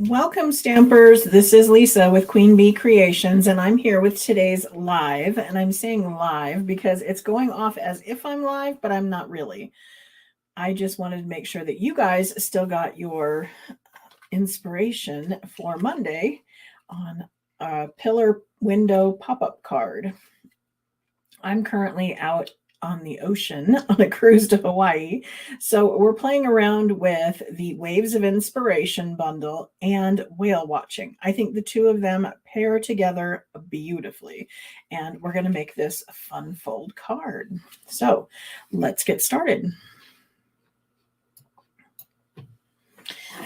Welcome, Stampers. This is Lisa with Queen Bee Creations, and I'm here with today's live. And I'm saying live because it's going off as if I'm live, but I'm not really. I just wanted to make sure that you guys still got your inspiration for Monday on a pillar window pop-up card. I'm currently out on the ocean on a cruise to Hawaii. So we're playing around with the Waves of Inspiration bundle and whale watching. I think the two of them pair together beautifully. And we're going to make this a fun fold card. So let's get started.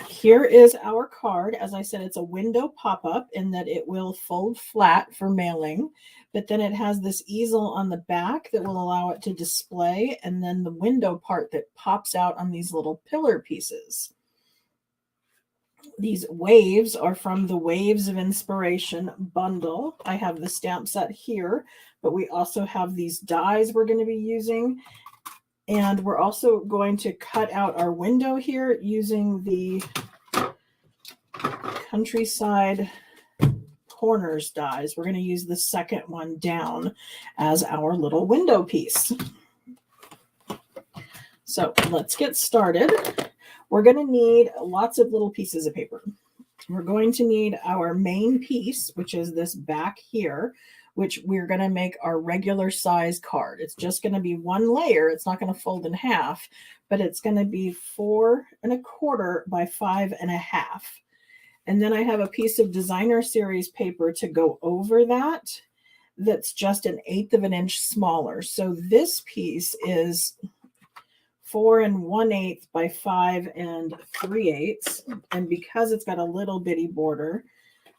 Here is our card. As I said, it's a window pop-up in that it will fold flat for mailing, but then it has this easel on the back that will allow it to display, and then the window part that pops out on these little pillar pieces. These waves are from the Waves of Inspiration bundle. I have the stamp set here, but we also have these dies we're going to be using. And we're also going to cut out our window here using the Countryside Corners dies. We're going to use the second one down as our little window piece. So let's get started. We're going to need lots of little pieces of paper. We're going to need our main piece, which is this back here, which we're going to make our regular size card. It's just going to be one layer. It's not going to fold in half, but it's going to be 4 1/4 by 5 1/2. And then I have a piece of designer series paper to go over that. That's just 1/8 of an inch smaller. So this piece is 4 1/8 by 5 3/8. And because it's got a little bitty border,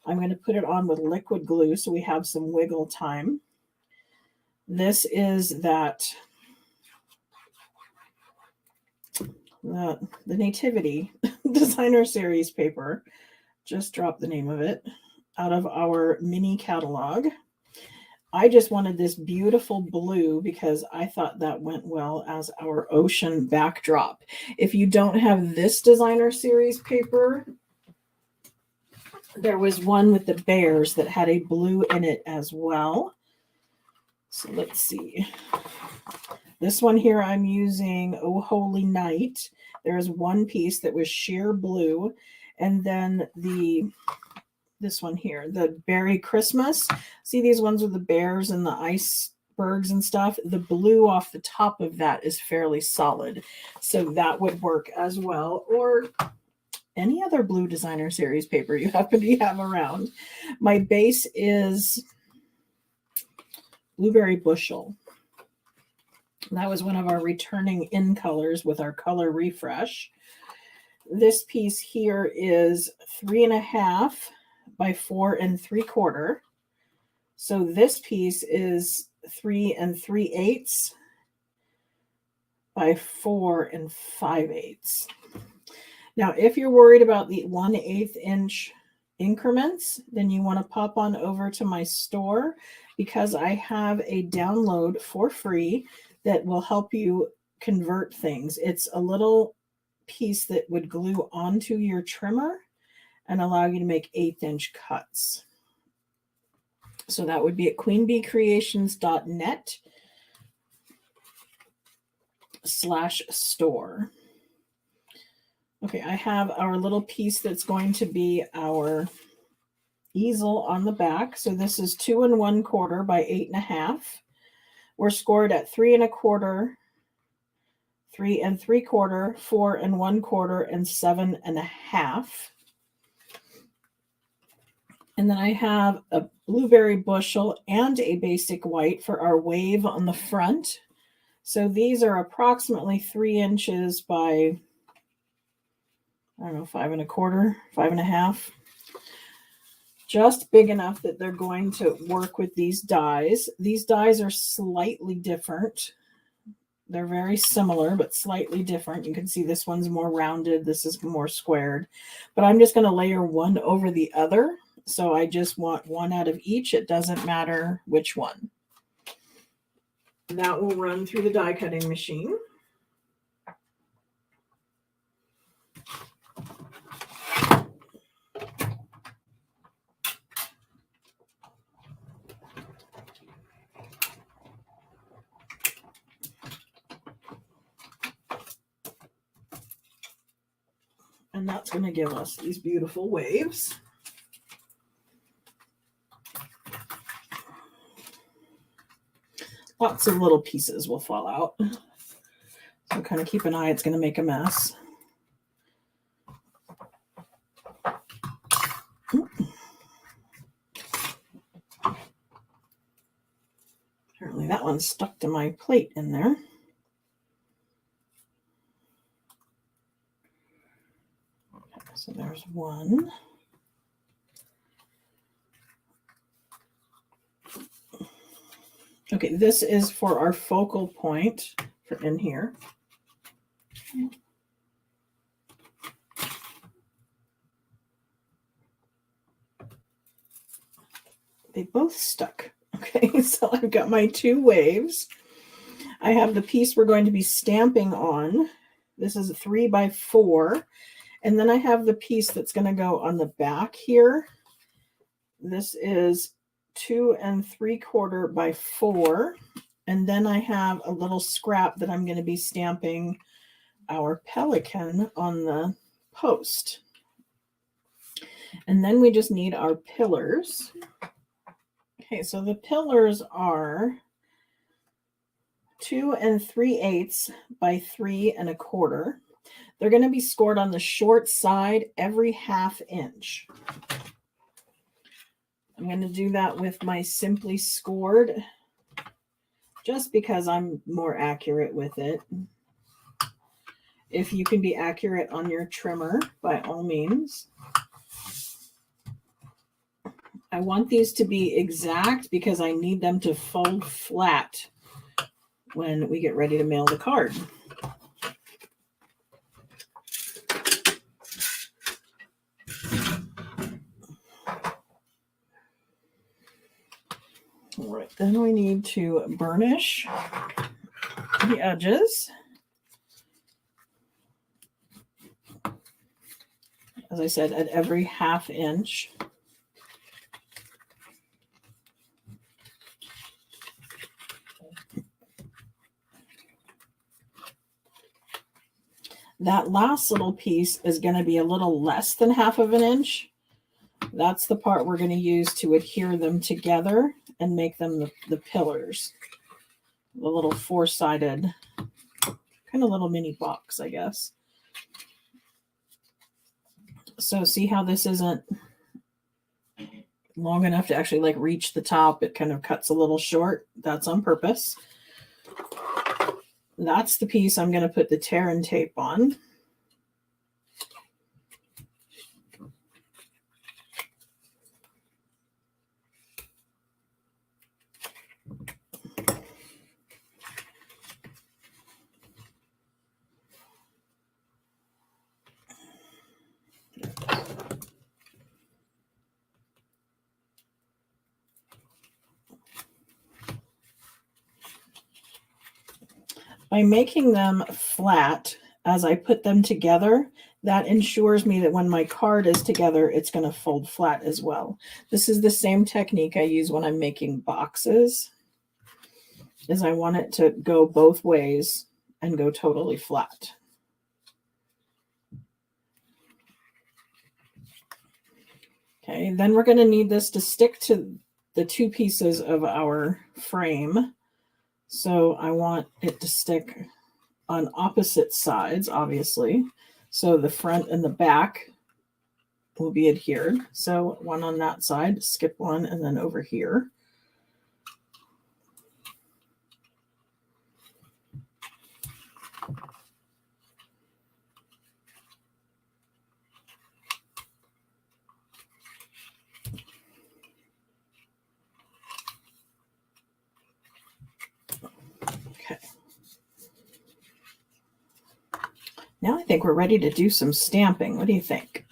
I'm going to put it on with liquid glue so we have some wiggle time. This is that the Nativity designer series paper. Just dropped the name of it out of our mini catalog. I just wanted this beautiful blue because I thought that went well as our ocean backdrop. If you don't have this designer series paper, there was one with the bears that had a blue in it as well. So let's see. This one here I'm using Oh Holy Night. There's one piece that was sheer blue. And then this one here, the Berry Christmas. See these ones with the bears and the icebergs and stuff? The blue off the top of that is fairly solid. So that would work as well. Or any other blue designer series paper you happen to have around. My base is Blueberry Bushel. That was one of our returning in colors with our color refresh. This piece here is 3 1/2 by 4 3/4. So this piece is 3 3/8 by 4 5/8. Now, if you're worried about the 1/8 inch increments, then you want to pop on over to my store because I have a download for free that will help you convert things. It's a little piece that would glue onto your trimmer and allow you to make 1/8 inch cuts. So that would be at queenbeecreations.net/store. Okay, I have our little piece that's going to be our easel on the back. So this is 2 1/4 by 8 1/2. We're scored at 3 1/4, 3 3/4, 4 1/4, and 7 1/2. And then I have a Blueberry Bushel and a basic white for our wave on the front. So these are approximately 3 inches by, I don't know, 5 1/4, 5 1/2. Just big enough that they're going to work with these dies. These dies are slightly different. They're very similar, but slightly different. You can see this one's more rounded. This is more squared. But I'm just going to layer one over the other. So I just want one out of each. It doesn't matter which one. That will run through the die cutting machine. And that's going to give us these beautiful waves. Lots of little pieces will fall out. So kind of keep an eye, it's going to make a mess. Apparently that one's stuck to my plate in there. Okay, so there's one. Okay, this is for our focal point for in here. They both stuck. Okay, so I've got my two waves. I have the piece we're going to be stamping on. This is a 3 by 4. And then I have the piece that's going to go on the back here. This is 2 3/4 by 4. And then I have a little scrap that I'm going to be stamping our pelican on the post. And then we just need our pillars. Okay, so the pillars are 2 3/8 by 3 1/4. They're going to be scored on the short side every 1/2 inch. I'm going to do that with my Simply Scored, just because I'm more accurate with it. If you can be accurate on your trimmer, by all means. I want these to be exact because I need them to fold flat when we get ready to mail the card. All right, then we need to burnish the edges. As I said, at every 1/2 inch. That last little piece is going to be a little less than 1/2 inch. That's the part we're going to use to adhere them together and make them the pillars. The little 4-sided, kind of little mini box, I guess. So see how this isn't long enough to actually like reach the top? It kind of cuts a little short. That's on purpose. That's the piece I'm going to put the tear and tape on. By making them flat as I put them together, that ensures me that when my card is together, it's going to fold flat as well. This is the same technique I use when I'm making boxes, is I want it to go both ways and go totally flat. Okay, then we're going to need this to stick to the two pieces of our frame. So I want it to stick on opposite sides, obviously. So the front and the back will be adhered. So one on that side, skip one, and then over here. Okay. Now I think we're ready to do some stamping. What do you think?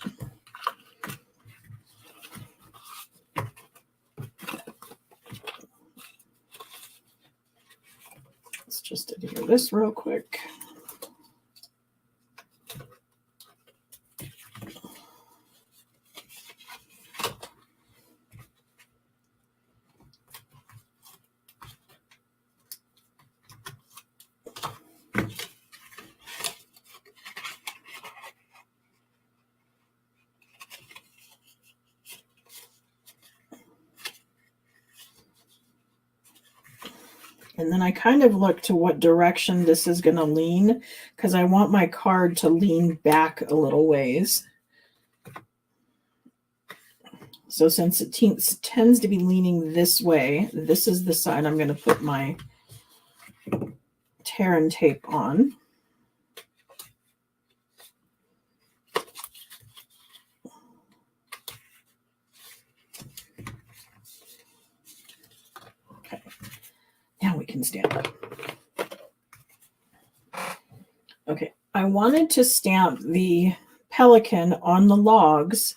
Let's just adhere this real quick. And then I kind of look to what direction this is going to lean, because I want my card to lean back a little ways. So since it tends to be leaning this way, this is the side I'm going to put my tear and tape on. Okay, now we can stamp it. Okay, I wanted to stamp the pelican on the logs,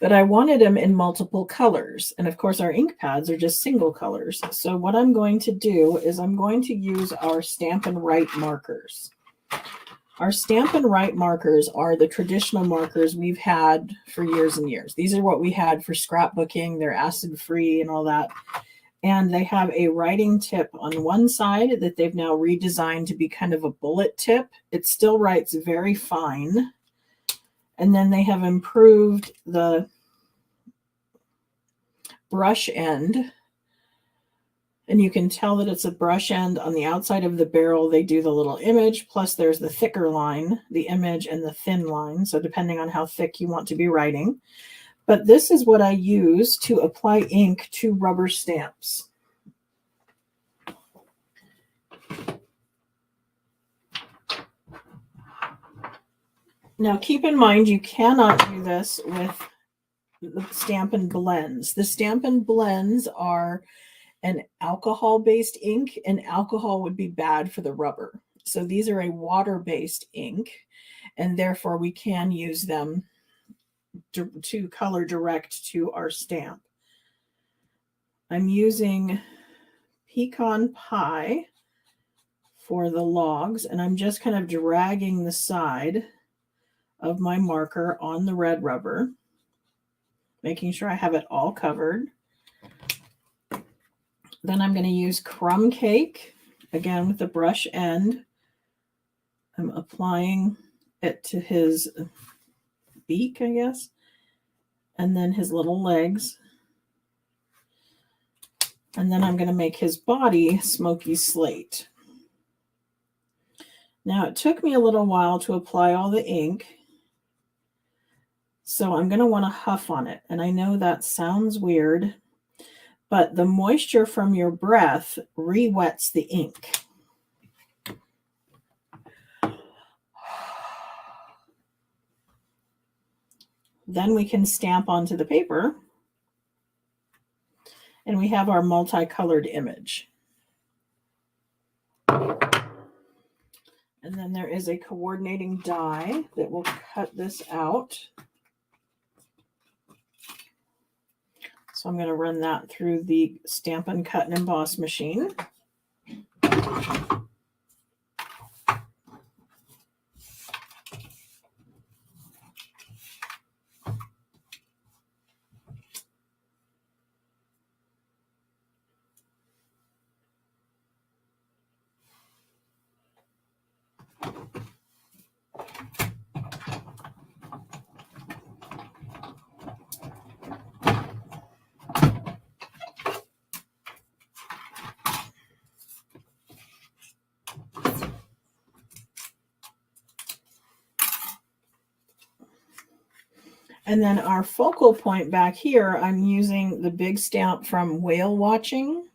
but I wanted them in multiple colors. And of course, our ink pads are just single colors. So what I'm going to do is I'm going to use our Stampin' Write markers. Our Stampin' Write markers are the traditional markers we've had for years and years. These are what we had for scrapbooking. They're acid-free and all that. And they have a writing tip on one side that they've now redesigned to be kind of a bullet tip. It still writes very fine. And then they have improved the brush end. And you can tell that it's a brush end. On the outside of the barrel, they do the little image. Plus there's the thicker line, the image, and the thin line. So depending on how thick you want to be writing. But this is what I use to apply ink to rubber stamps. Now keep in mind, you cannot do this with the Stampin' Blends. The Stampin' Blends are an alcohol-based ink, and alcohol would be bad for the rubber. So these are a water-based ink, and therefore we can use them to color direct to our stamp. I'm using Pecan Pie for the logs, and I'm just kind of dragging the side of my marker on the red rubber, making sure I have it all covered. Then I'm going to use Crumb Cake, again with the brush end. I'm applying it to his beak, I guess, and then his little legs. And then I'm going to make his body Smoky Slate. Now, it took me a little while to apply all the ink, so I'm going to want to huff on it. And I know that sounds weird, but the moisture from your breath re-wets the ink. Then we can stamp onto the paper, and we have our multicolored image. And then there is a coordinating die that will cut this out. So I'm going to run that through the Stampin' Cut and Emboss machine. And then our focal point back here, I'm using the big stamp from Whale Watching.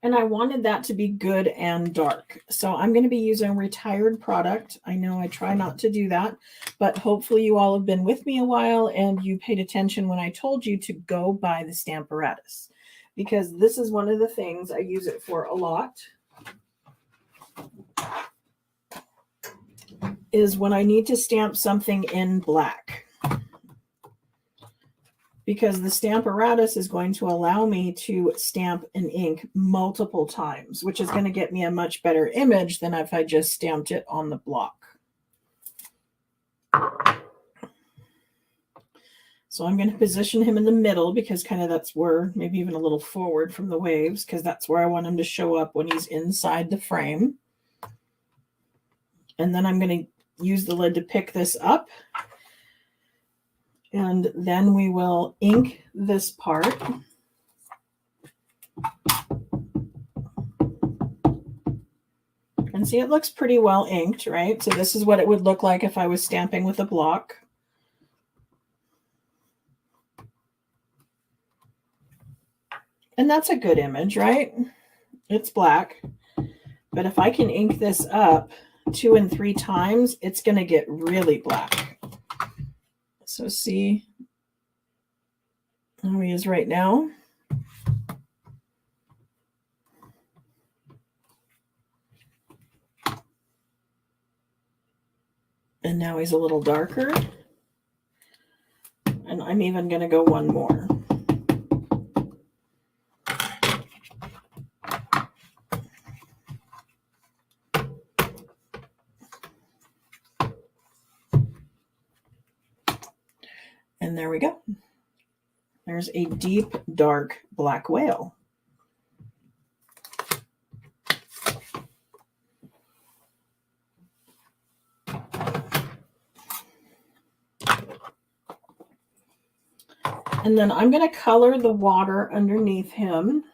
And I wanted that to be good and dark. So I'm going to be using retired product. I know I try not to do that, but hopefully you all have been with me a while and you paid attention when I told you to go buy the Stamparatus, because this is one of the things I use it for a lot. Is when I need to stamp something in black, because the Stamparatus is going to allow me to stamp in ink multiple times, which is going to get me a much better image than if I just stamped it on the block. So I'm going to position him in the middle, because kind of that's where, maybe even a little forward from the waves, because that's where I want him to show up when he's inside the frame. And then I'm going to use the lid to pick this up. And then we will ink this part. And see, it looks pretty well inked, right? So this is what it would look like if I was stamping with a block. And that's a good image, right? It's black. But if I can ink this up 2 and 3 times, it's going to get really black. So see how he is right now. And now he's a little darker. And I'm even going to go one more. And there we go. There's a deep, dark black whale. And then I'm going to color the water underneath him.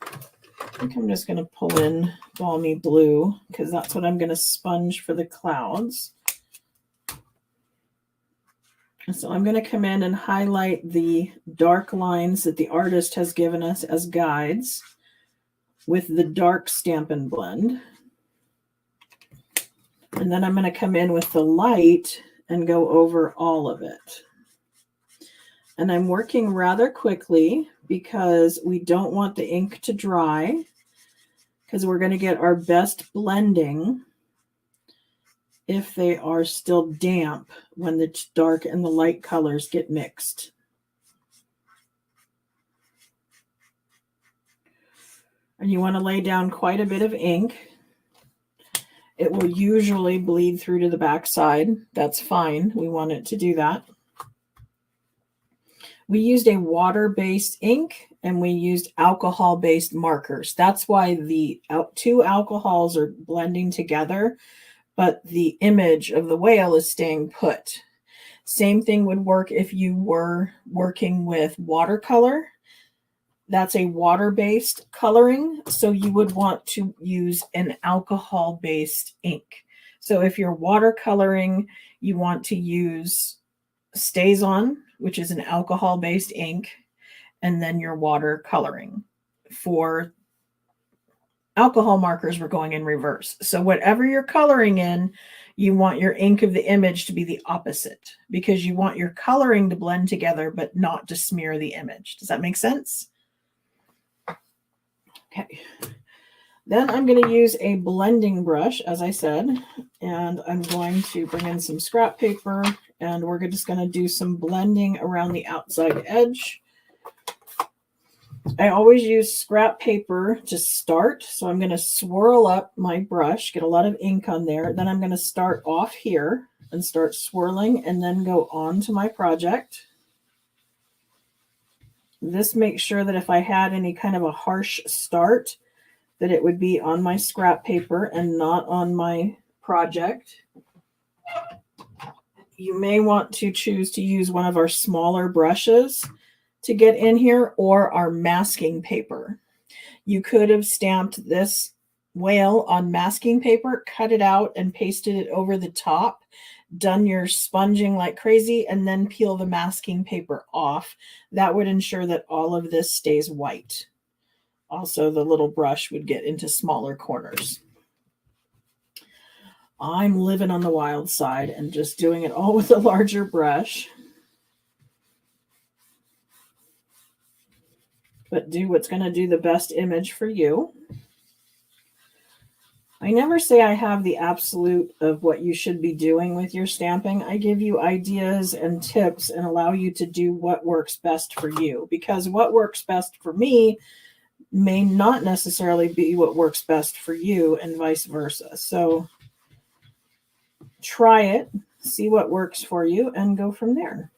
I think I'm just going to pull in balmy blue because that's what I'm going to sponge for the clouds. And so I'm going to come in and highlight the dark lines that the artist has given us as guides with the dark Stampin' blend. And then I'm going to come in with the light and go over all of it. And I'm working rather quickly because we don't want the ink to dry, because we're going to get our best blending if they are still damp when the dark and the light colors get mixed. And you want to lay down quite a bit of ink. It will usually bleed through to the back side. That's fine. We want it to do that. We used a water-based ink and we used alcohol-based markers. That's why the 2 alcohols are blending together, but the image of the whale is staying put. Same thing would work if you were working with watercolor. That's a water-based coloring, so you would want to use an alcohol-based ink. So if you're watercoloring, you want to use StazOn, which is an alcohol-based ink, and then your watercoloring. For alcohol markers, we're going in reverse. So whatever you're coloring in, you want your ink of the image to be the opposite, because you want your coloring to blend together, but not to smear the image. Does that make sense? Okay. Then I'm going to use a blending brush, as I said, and I'm going to bring in some scrap paper, and we're just going to do some blending around the outside edge. I always use scrap paper to start, so I'm going to swirl up my brush, get a lot of ink on there. Then I'm going to start off here and start swirling and then go on to my project. This makes sure that if I had any kind of a harsh start, that it would be on my scrap paper and not on my project. You may want to choose to use one of our smaller brushes to get in here, or our masking paper. You could have stamped this whale on masking paper, cut it out and pasted it over the top, done your sponging like crazy, and then peel the masking paper off. That would ensure that all of this stays white. Also, the little brush would get into smaller corners. I'm living on the wild side and just doing it all with a larger brush. But do what's going to do the best image for you. I never say I have the absolute of what you should be doing with your stamping. I give you ideas and tips and allow you to do what works best for you, because what works best for me may not necessarily be what works best for you, and vice versa. So try it, see what works for you, and go from there.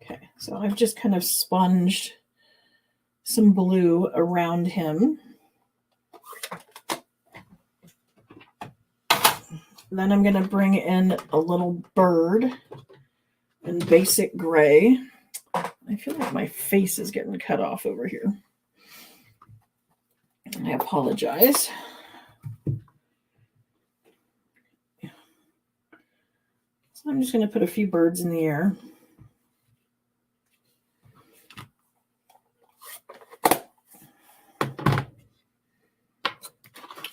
Okay, so I've just kind of sponged some blue around him. Then I'm going to bring in a little bird in basic gray. I feel like my face is getting cut off over here. I apologize. So I'm just going to put a few birds in the air.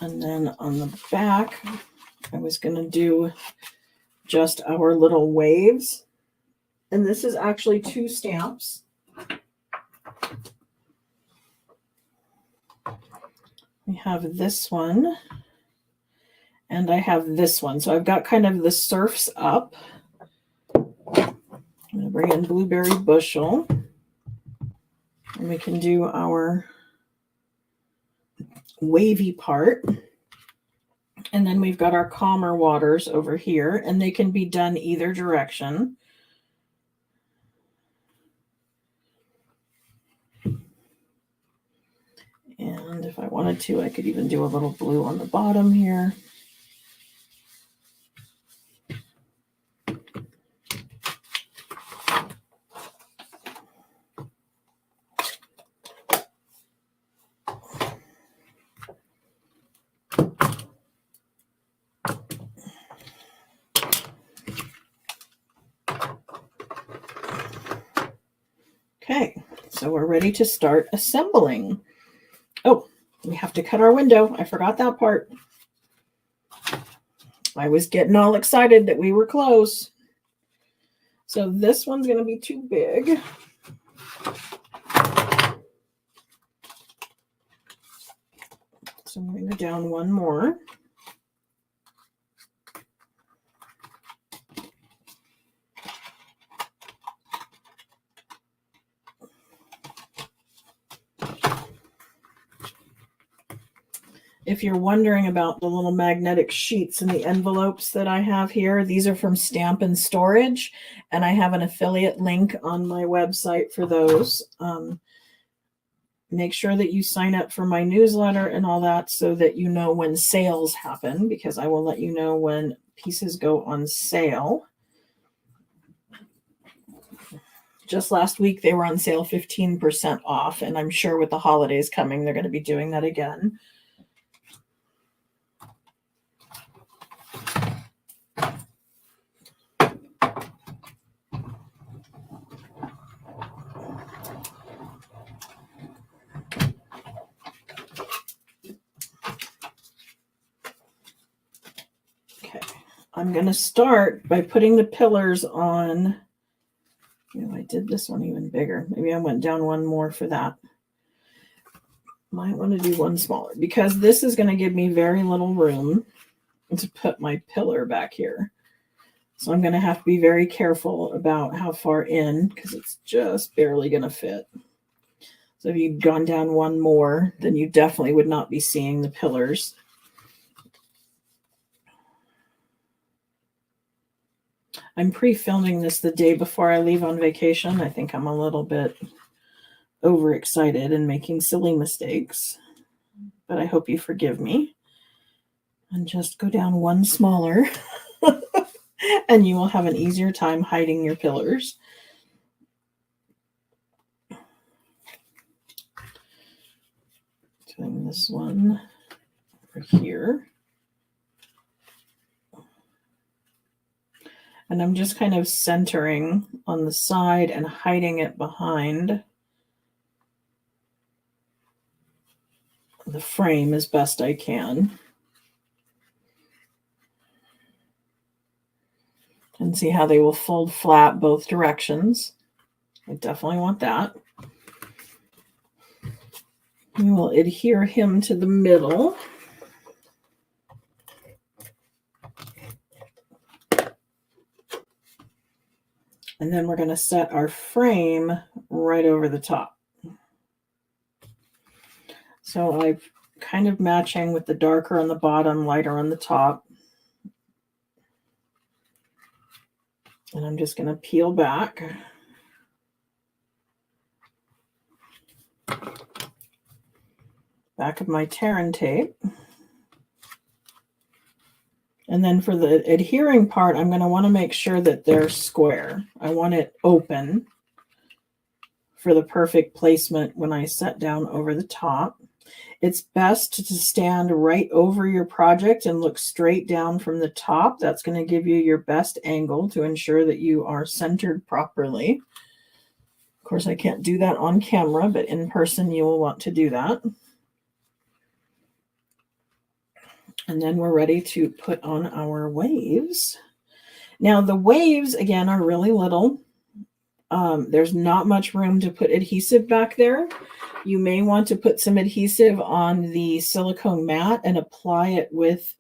And then on the back, I was going to do just our little waves. And this is actually 2 stamps. We have this one, and I have this one. So I've got kind of the surfs up. I'm going to bring in Blueberry Bushel. And we can do our wavy part. And then we've got our calmer waters over here, and they can be done either direction. And if I wanted to, I could even do a little blue on the bottom here. Okay, so we're ready to start assembling. Oh, we have to cut our window. I forgot that part. I was getting all excited that we were close. So this one's going to be too big. So I'm going to go down one more. If you're wondering about the little magnetic sheets and the envelopes that I have here, these are from Stampin Storage, and I have an affiliate link on my website for those. Make sure that you sign up for my newsletter and all that so that you know when sales happen, because I will let you know when pieces go on sale. Just last week, they were on sale 15% off, and I'm sure with the holidays coming, they're going to be doing that again. I'm going to start by putting the pillars on. I did this one even bigger. Maybe I went down one more for that. Might want to do one smaller because this is going to give me very little room to put my pillar back here. So I'm going to have to be very careful about how far in, because it's just barely going to fit. So if you'd gone down one more, then you definitely would not be seeing the pillars. I'm pre-filming this the day before I leave on vacation. I think I'm a little bit overexcited and making silly mistakes, but I hope you forgive me. And just go down one smaller and you will have an easier time hiding your pillars. Doing this one over here. And I'm just kind of centering on the side and hiding it behind the frame as best I can. And see how they will fold flat both directions. I definitely want that. We will adhere him to the middle. And then we're going to set our frame right over the top. So I'm kind of matching with the darker on the bottom, lighter on the top. And I'm just going to peel back. Back of my Terran tape. And then for the adhering part, I'm going to want to make sure that they're square. I want it open. for the perfect placement when I set down over the top. It's best to stand right over your project and look straight down from the top. That's going to give you your best angle to ensure that you are centered properly. Of course, I can't do that on camera, but in person you will want to do that. And then we're ready to put on our waves. Now the waves, again, are really little. There's not much room to put adhesive back there. You may want to put some adhesive on the silicone mat and apply it with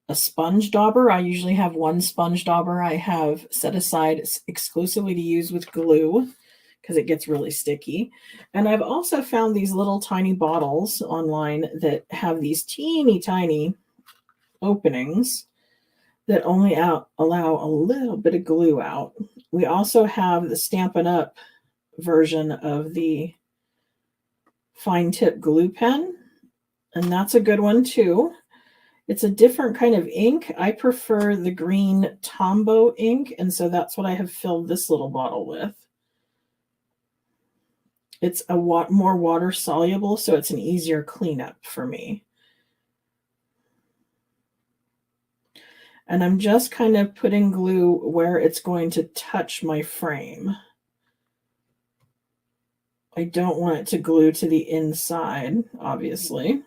a sponge dauber. I usually have one sponge dauber I have set aside exclusively to use with glue because it gets really sticky. And I've also found these little tiny bottles online that have these teeny tiny openings that only allow a little bit of glue out. We also have the Stampin' Up version of the fine tip glue pen, and that's a good one too. It's a different kind of ink. I prefer the green Tombow ink, and so that's what I have filled this little bottle with. It's a more water soluble, so it's an easier cleanup for me. And I'm just kind of putting glue where it's going to touch my frame. I don't want it to glue to the inside, obviously.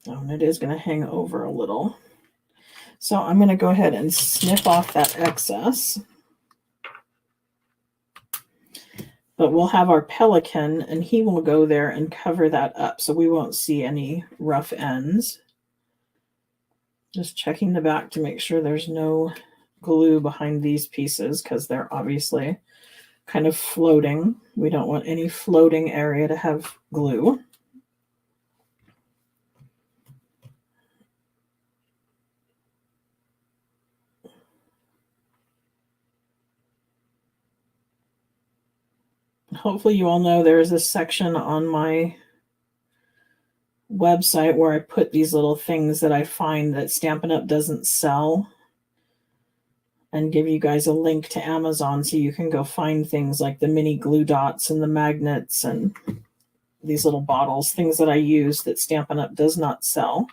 Oh, and it is going to hang over a little. So I'm going to go ahead and snip off that excess. But we'll have our pelican, and he will go there and cover that up, so we won't see any rough ends. Just checking the back to make sure there's no glue behind these pieces, because they're obviously kind of floating. We don't want any floating area to have glue. Hopefully you all know there's a section on my website where I put these little things that I find that Stampin' Up! Doesn't sell, and give you guys a link to Amazon so you can go find things like the mini glue dots and the magnets and these little bottles, things that I use that Stampin' Up! Does not sell.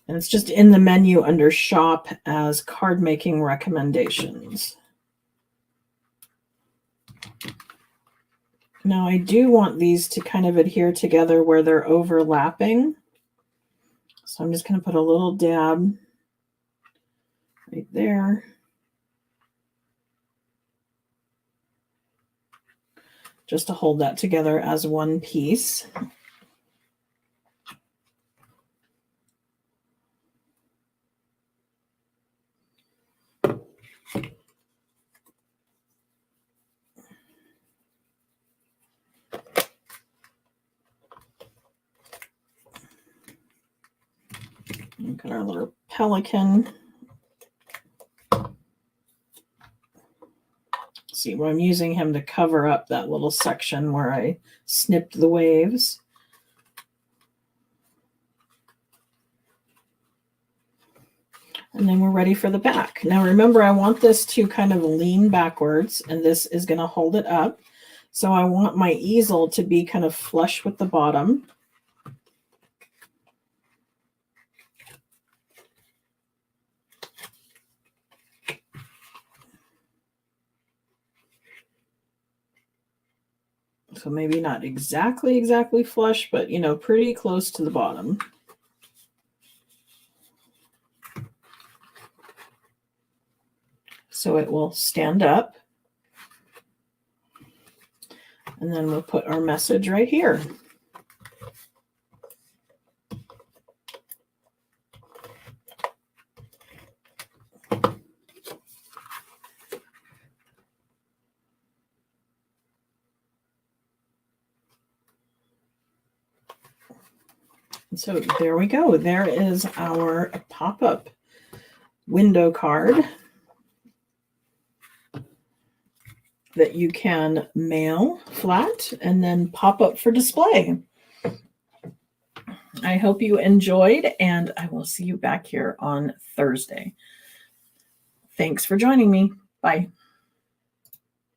And it's just in the menu under shop as card making recommendations. Now I do want these to kind of adhere together where they're overlapping. So I'm just going to put a little dab right there. Just to hold that together as one piece. Look at our little pelican. See, well, I'm using him to cover up that little section where I snipped the waves. And then we're ready for the back. Now remember, I want this to kind of lean backwards, and this is going to hold it up. So I want my easel to be kind of flush with the bottom. So maybe not exactly flush, but, you know, pretty close to the bottom. So it will stand up. And then we'll put our message right here. So there we go. There is our pop-up window card that you can mail flat and then pop up for display. I hope you enjoyed, and I will see you back here on Thursday. Thanks for joining me. Bye.